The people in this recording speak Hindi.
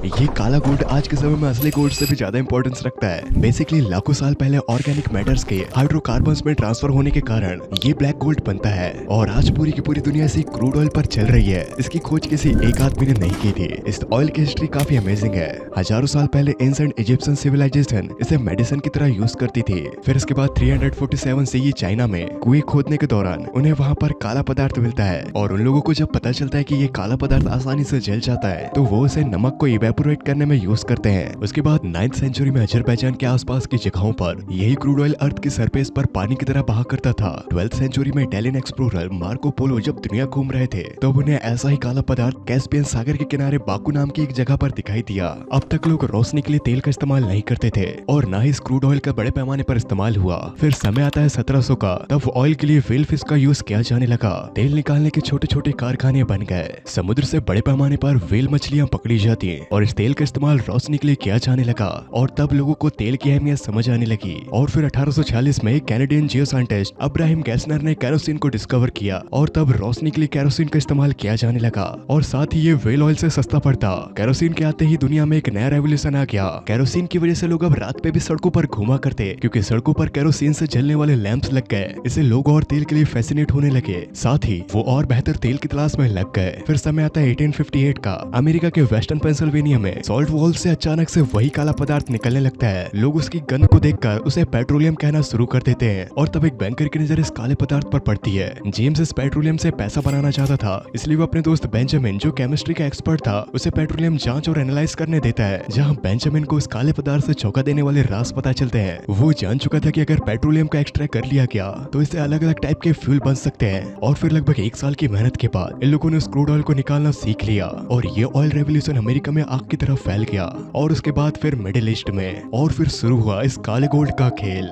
ये काला गोल्ड आज के समय में असली गोल्ड से भी ज्यादा इंपॉर्टेंस रखता है। बेसिकली लाखों साल पहले ऑर्गेनिक मैटर्स के हाइड्रोकार्बन्स में ट्रांसफर होने के कारण ये ब्लैक गोल्ड बनता है और आज पूरी की पूरी दुनिया इसी क्रूड ऑयल पर चल रही है। इसकी खोज किसी एक आदमी ने नहीं की थी। इस ऑयल की हिस्ट्री काफी अमेजिंग है। हजारों साल पहले एंशिएंट इजिप्शियन सिविलाइजेशन इसे मेडिसिन की तरह यूज करती थी। फिर इसके बाद 347 से ये चाइना में कुएं खोदने के दौरान उन्हें वहाँ पर काला पदार्थ मिलता है और उन लोगों को जब पता चलता है कि ये काला पदार्थ आसानी से जल जाता है तो वो उसे नमक को इवेपोरेट करने में यूज करते हैं। उसके बाद 9th सेंचुरी में अजरबैजान के आसपास की जगहों पर यही क्रूड ऑयल अर्थ की सरफेस पर पानी की तरह बहा करता था। 12th सेंचुरी में इटालियन एक्सप्लोरर मार्को पोलो जब दुनिया घूम रहे थे तब उन्हें ऐसा ही काला पदार्थ कैस्पियन सागर के किनारे बाकू नाम की एक जगह पर दिखाई दिया। अब तक लोग रोशनी के लिए तेल का इस्तेमाल नहीं करते थे और न ही इस क्रूड ऑयल का बड़े पैमाने पर इस्तेमाल हुआ। फिर समय आता है 1700 का, तब ऑयल के लिए व्हेल फिश का यूज किया जाने लगा। तेल निकालने के छोटे छोटे कारखाने बन गए। समुद्र से बड़े पैमाने पर व्हेल मछलियां पकड़ी जाती और इस तेल का इस्तेमाल रोशनी के लिए किया जाने लगा और तब लोगों को तेल की अहमियत समझ आने लगी। और फिर 1846 में कैनेडियन जियो साइंटिस्ट अब्राहम गैसनर ने केरोसिन को डिस्कवर किया और तब रोशनी के लिए केरोसिन का इस्तेमाल किया जाने लगा और साथ ही ये व्हेल ऑयल से सस्ता पड़ता। केरोसिन के आते ही दुनिया में एक नया रेवोल्यूशन आ गया। केरोसिन की वजह से लोग अब रात पे भी सड़कों पर घूमा करते क्योंकि सड़कों पर केरोसिन से जलने वाले लैंप्स लग गए। इससे लोग और तेल के लिए फैसिनेट होने लगे, साथ ही वो और बेहतर तेल की तलाश में लग गए। फिर समय आता है 1858 का। अमेरिका के वेस्टर्न पेंसिल्वेनिया में सॉल्ट वॉल से अचानक से वही काला पदार्थ निकलने लगता है। लोग उसकी गंध को देखकर उसे पेट्रोलियम कहना शुरू कर देते हैं और तब एक बैंकर की नजर इस काले पदार्थ पर पड़ती है। जेम्स इस पेट्रोलियम से पैसा बनाना चाहता था, इसलिए वो अपने दोस्त बेंजामिन जो केमिस्ट्री का एक्सपर्ट था उसे पेट्रोलियम जांच और एनालाइज करने देता है। जहां बेंजामिन को इस काले पदार्थ से चौंका देने वाले राज पता चलते हैं। वो जान चुका था कि अगर पेट्रोलियम का एक्सट्रैक्ट कर लिया गया तो इससे अलग अलग टाइप के फ्यूल बन सकते हैं। और फिर लगभग 1 साल की मेहनत के बाद इन लोगों ने उस क्रूड ऑयल को निकालना सीख लिया और ये ऑयल रेवोल्यूशन अमेरिका में आग की तरफ फैल गया और उसके बाद फिर मिडिल ईस्ट में और फिर शुरू हुआ इस काले गोल्ड का खेल।